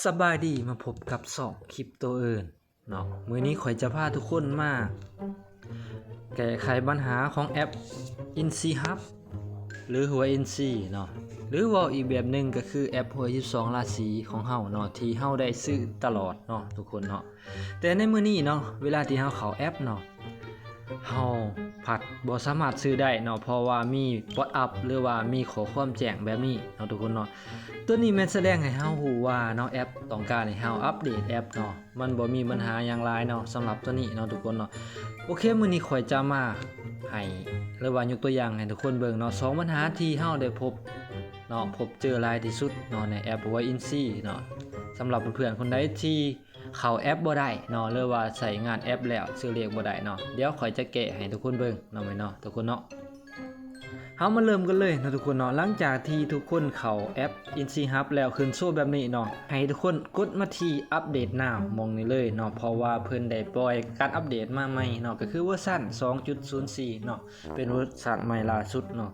สบายดีมาพบกับ2คลิปตัวอื่นเนาะมื้อนี้ข่อยจะพาทุกคนมาแก้ไขปัญหาของแอป INSEE Hub หรือหัว INSEE เนาะหรือว่าอีกแบบหนึงก็คือแอปหัว22ราศีของเฮาเนาะที่เฮาได้ซื้อตลอดเนาะทุกคนเนาะแต่ในมื้อนี้เนาะเวลาที่เฮาเข้าแอปเนาะเฮาผัดบ่สามารถซื้อได้เนาะเพราะว่ามีป๊อปอัพหรือว่ามีข้อความแจ้งแบบนี้เนาะทุกคนเนาะตัวนี้แม่นแสดงให้เฮาฮู้ว่าเนาะแอปต้องการให้เฮาอัปเดตแอปเนาะมันบ่มีปัญหาหยังหลายเนาะสำหรับตัวนี้เนาะทุกคนเนาะโอเคมื้อนี้ข่อยจะมาให้หรือว่ายกตัวอย่างให้ทุกคนเบิ่งเนาะ2ปัญหาที่เฮาได้พบเนาะพบเจอหลายที่สุดเนาะในแอปว่า INSEE เนาะสำหรับเพื่อนๆคนใดที่เข้าแอปบ่ได้เนาะหรือว่าใช้งานแอปแล้วซื้อเลขบ่ได้เนาะเดี๋ยวข่อยจะแกะให้ทุกคนเบิ่งเนาะแม่เนาะทุกคนเนาะเฮามาเริ่มกันเลยนะทุกคนเนาะหลังจากที่ทุกคนเข้าแอป INSEE Hub แล้วขึ้นโชว์แบบนี้เนาะให้ทุกคนกดมาที่อัปเดต now มองนี่เลยเนาะเพราะว่าเพิ่นได้ปล่อยการอัปเดตมาใหม่เนาะก็คือเวอร์ชัน 2.04 เนาะเป็นเวอร์ชันใหม่ล่าสุดเนาะ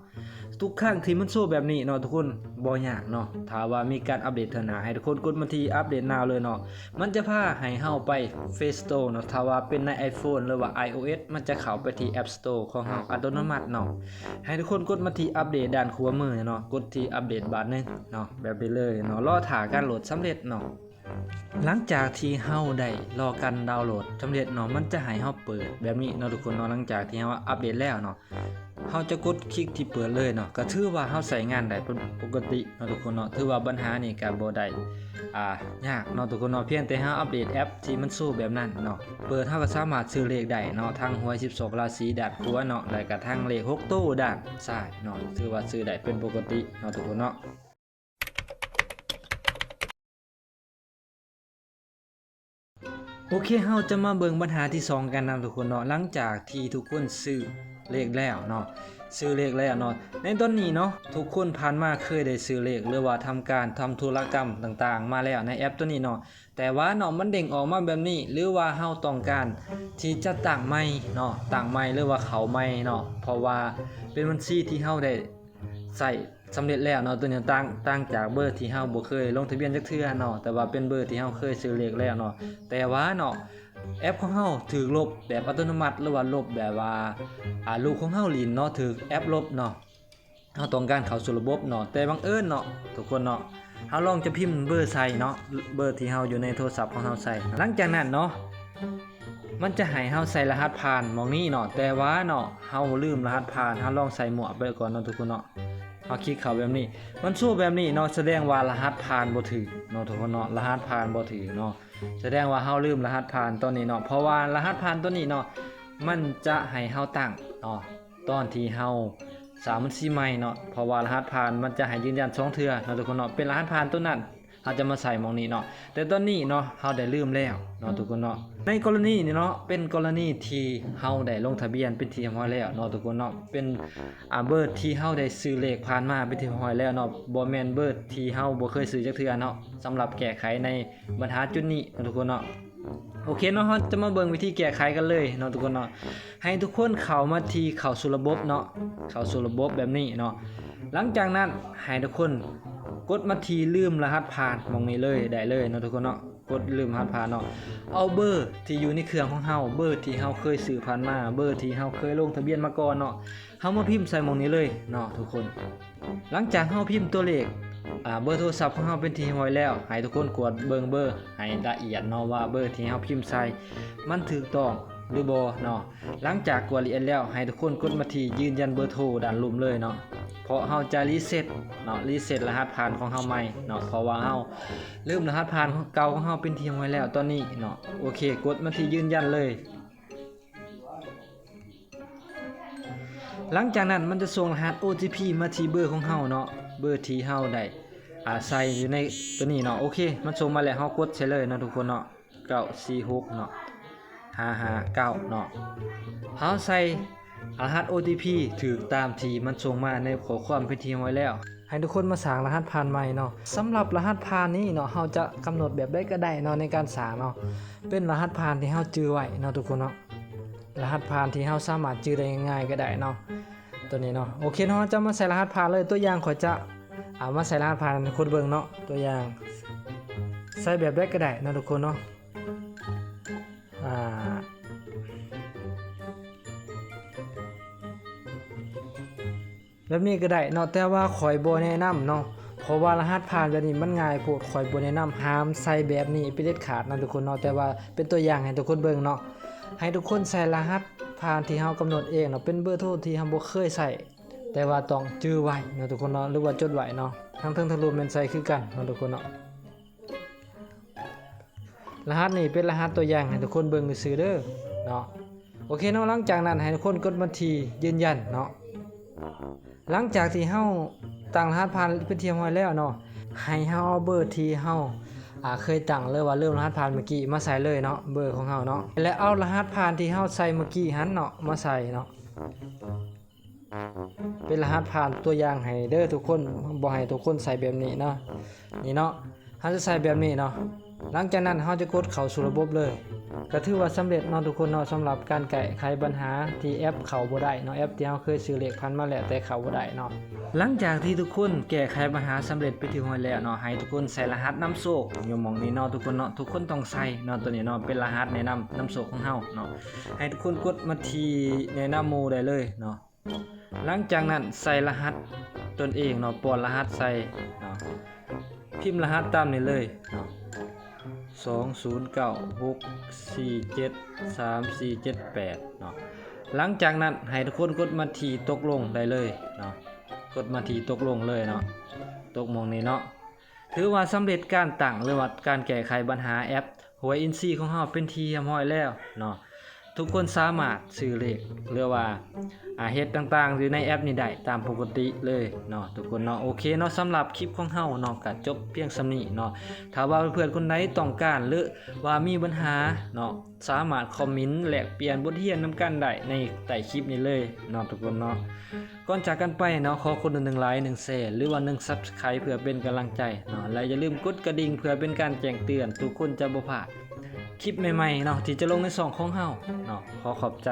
ทุกครั้งที่มันโชว์แบบนี้เนาะทุกคนบ่ยากเนาะถ้าว่ามีการอัปเดตเท่าหน้าให้ทุกคนกดมาที่อัปเดต now เลยเนาะมันจะพาให้เฮาไป Play Store เนาะถ้าว่าเป็นใน iPhone หรือว่า iOS มันจะเข้าไปที่ App Store ของเฮาอัตโนมัติเนาะให้ทุกคนกดมาที่อัปเดตด้านขวามือเนาะกดที่อัปเดตบาร์นึงเนาะแบบนี้เลยเนาะรอท่าการโหลดสำเร็จเนาะหลังจากที่เฮาได้รอการดาวน์โหลดสำเร็จเนาะมันจะให้เฮาเปิดแบบนี้เนาะทุกคนเนาะหลังจากที่เฮาอัปเดตแล้วเนาะเฮาจะกดคลิกที่เปิดเลยเนาะก็ถือว่าเฮาใช้งานได้ปกติเนาะทุกคนเนาะถือว่าปัญหานี่ก็บ่ได้ยากเนาะทุกคนเนาะเพียงแต่เฮาอัปเดตแอปที่มันสู้แบบนั้นเนาะเปิดเฮาก็สามารถซื้อเลขได้เนาะทางหวย12ราศีด้านขวาเนาะแล้วก็ทางเลข6ตู้ด้านซ้ายเนาะถือว่าซื้อได้เป็นปกติเนาะทุกคนเนาะโอเคเฮาจะมาเบิ่งปัญหาที่2กันนะทุกคนเนาะหลังจากที่ทุกคนซื้อเลขแล้วเนาะซื้อเลขแล้วเนาะในตอนนี้เนาะทุกคนผ่านมาเคยได้ซื้อเลขหรือว่าทำการทำธุรกรรมต่างๆมาแล้วในแอปตัวนี้เนาะแต่ว่าเนาะมันเด้งออกมาแบบนี้หรือว่าเฮาต้องการที่จะตั้งใหม่เนาะตั้งใหม่หรือว่าเข้าใหม่เนาะเพราะว่าเป็นบัญชีที่เฮาได้ใส่สำเร็จแล้วเนาะตัวนี้ตั้งจากเบอร์ที่เฮาบ่เคยลงทะเบียนจักเทื่อเนาะแต่ว่าเป็นเบอร์ที่เฮาเคยซื้อเลขแล้วเนาะแต่ว่าเนาะแอปของเฮาถูกลบแบบอัตโนมัติหรือว่าลบแบบว่าลูกของเฮาหลินเนาะถูกแอปลบเนาะเฮาต้องการเข้าสู่ระบบเนาะแต่บังเอิญเนาะทุกคนเนาะเฮาลองจะพิมพ์เบอร์ใส่เนาะเบอร์ที่เฮาอยู่ในโทรศัพท์ของเฮาใส่หลังจากนั้นเนาะมันจะให้เฮาใส่รหัสผ่านหม้องนี้เนาะแต่ว่าเนาะเฮาลืมรหัสผ่านเฮาลองใส่หมวกไปก่อนเนาะทุกคนเนาะเฮาคลิกเข้าแบบนี้มันสู้แบบนี้เนาะแสดงว่ารหัสผ่านบ่ถูกเนาะทุกคนเนาะรหัสผ่านบ่ถูกเนาะแสดงว่าเฮาลืมรหัสผ่านตัวนี้เนาะเพราะว่ารหัสผ่านตัวนี้เนาะมันจะให้เฮาตั้งเนาะตอนที่เฮาสร้างบัญชีใหม่เนาะเพราะว่ารหัสผ่านมันจะให้ยืนยัน2เทื่อเนาะทุกคนเนาะเป็นรหัสผ่านตัวนั้นเฮาจะมาใส่หม้องนี้เนาะแต่ตอนนี้เนาะเฮาได้ลืมแล้วเนาะทุกคนเนาะในกรณีนี้เนาะเป็นกรณีที่เฮาได้ลงทะเบียนเป็นที่เรียบร้อยแล้วเนาะทุกคนเนาะเป็นเบอร์ที่เฮาได้ซื้อเลขผ่านมาเป็นที่เรียบร้อยแล้วเนาะบ่แม่นเบอร์ที่เฮาบ่เคยซื้อจักเทื่อเนาะสำหรับแก้ไขในปัญหาจุดนี้เนาะทุกคนเนาะโอเคเนาะเราจะมาเบิ่งวิธีแก้ไขกันเลยเนาะทุกคนเนาะให้ทุกคนเข้ามาที่เข้าสู่ระบบเนาะเข้าสู่ระบบแบบนี้เนาะหลังจากนั้นให้ทุกคนกดมาที่ลืมรหัสผ่านมองนี้เลยได้เลยเนาะทุกคนเนาะกดลืมรหัสผ่านเนาะเอาเบอร์ที่อยู่ในเครื่องของเฮาเบอร์ที่เฮาเคยซื้อผ่านมาเบอร์ที่เฮาเคยลงทะเบียนมาก่อนเนาะเฮามาพิมพ์ใส่มองนี้เลยเนาะทุกคนหลังจากเฮาพิมพ์ตัวเลขเบอร์โทรศัพท์ของเฮาเป็นที่เรียบร้อยแล้วให้ทุกคนกดเบิ่งเบอร์ให้ละเอียดเนาะว่าเบอร์ที่เฮาพิมพ์ใส่มันถูกต้องหรือบ่เนาะหลังจากกดละเอียดแล้วให้ทุกคนกดมาที่ยืนยันเบอร์โทรด้านลุ่มเลยเนาะเพราะเฮาจะรีเซ็ตเนาะรีเซ็ตรหัสผ่านของเฮาใหม่เนาะเพราะว่าเฮาลืมรหัสผ่านเก่าของเฮาเป็นที่เรียบร้อยแล้วตอนนี้เนาะโอเคกดมาที่ยืนยันเลยหลังจากนั้นมันจะส่งรหัส OTP มาที่เบอร์ของเฮาเนาะเบอร์ที่เฮาได้ใส่อยู่ในตัวนี้เนาะโอเคมันส่งมาแล้วเฮากดใช้เลยเนาะทุกคนเนาะ946เนาะ559เนาะเฮาใส่รหัส OTP ถูกตามที่มันส่งมาในข้อความเป็นที่ไว้แล้วให้ทุกคนมาสร้างรหัสผ่านใหม่เนาะสำหรับรหัสผ่านนี้เนาะเฮาจะกำหนดแบบใดก็ได้เนาะในการสร้างเนาะเป็นรหัสผ่านที่เฮาจื้อไว้เนาะทุกคนเนาะรหัสผ่านที่เฮาสามารถจื้อได้ง่ายๆก็ได้เนาะตัวนี้เนาะโอเคเนาะจะมาใส่รหัสผ่านเลยตัวอย่างขอยจะมาใส่รหัสผ่านคนเบิ่งเนาะตัวอย่าง ใส่แบบได้ก็ได้นะทุกคนเนาะแบบนี้ก็ได้เนาะแต่ว่าข่อยบ่แนะนำเนาะเพราะว่ารหัสผ่านแบบนี้มันง่ายโพดข่อยบ่แนะนำห้ามใส่แบบนี้เป็นเด็ดขาดนะทุกคนเนาะแต่ว่าเป็นตัวอย่างให้ทุกคนเบิ่งเนาะให้ทุกคนใส่รหัสผ่านที่เฮากำหนดเองเนาะเป็นเบอร์โทรที่เฮาบ่เคยใส่แต่ว่าต้องจื้อไว้เนาะทุกคนเนาะหรือว่าจดไว้เนาะทั้งเทิงทั้งรูปแม่นใส่คือกันเนาะทุกคนเนาะรหัสนี่เป็นรหัสตัวอย่างให้ทุกคนเบิ่งซื่อๆเด้อเนาะโอเคเนาะหลังจากนั้นให้ทุกคนกดบัญชียืนยันเนาะหลังจากที่เฮาตั้งรหัสผ่านเป็นที่เรียบร้อยแล้วเนาะให้เฮาเอาเบอร์ที่เฮาเคยตั้งเลยว่าเริ่มรหัสผ่านเมื่อกี้มาใส่เลยเนาะเบอร์ของเฮาเนาะและเอารหัสผ่านที่เฮาใส่เมื่อกี้หันเนาะมาใส่เนาะเป็นรหัสผ่านตัวอย่างให้เด้อทุกคนบ่ให้ทุกคนใส่แบบนี้เนาะนี่เนาะเฮาจะใส่แบบนี้เนาะหลังจากนั้นเฮาจะกดเข้าสู่ระบบเลยก็ถือว่าสำเร็จเนาะทุกคนเนาะสำหรับการแก้ไขปัญหาที่แอปเข้าบ่ได้เนาะแอปที่เฮาเคยซื้อเลขพันมาแล้วแต่เข้าบ่ได้เนาะหลังจากที่ทุกคนแก้ไขปัญหาสำเร็จไปที่ห้อยแล้วเนาะให้ทุกคนใส่รหัสนำโชคอยู่หม่องนี้เนาะทุกคนเนาะทุกคนต้องใส่เนาะตัวนี้เนาะเป็นรหัสแนะนำโชคของเฮาเนาะให้ทุกคนกดมาที่แนะนำหมู่ได้เลยเนาะหลังจากนั้นใส่รหัสตนเองเนาะป้อนรหัสใส่เนาะพิมพ์รหัสตามนี้เลยเนาะ2096473478เนาะหลังจากนั้นให้ทุกคนกดมาที่ตกลงได้เลยเนาะกดมาที่ตกลงเลยเนาะตกมองนี้เนาะถือว่าสำเร็จการตั้งหรือว่าการแก้ไขปัญหาแอปหวยอินซีของเฮาเป็นที่เรียบร้อยแล้วเนาะทุกคนสามารถซื้อเลขหรือว่าเฮ็ดต่างๆอยู่ในแอปนี้ได้ตามปกติเลยเนาะทุกคนเนาะโอเคเนาะสำหรับคลิปของเฮาเนาะก็จบเพียงส่ำนี้เนาะถ้าว่าเพื่อนๆคนใดต้องการหรือว่ามีปัญหาเนาะสามารถคอมเมนต์แลกเปลี่ยนบทเรียนนำกันได้ในใต้คลิปนี้เลยเนาะทุกคนเนาะก่อนจากกันไปเนาะขอคนละ1ไลค์1แชร์หรือว่า1 Subscribe เพื่อเป็นกำลังใจเนาะและอย่าลืมกดกระดิ่งเพื่อเป็นการแจ้งเตือนทุกคนจะบ่พลาดคลิปใหม่ๆเนาะที่จะลงในช่องของเฮาเนาะขอขอบใจ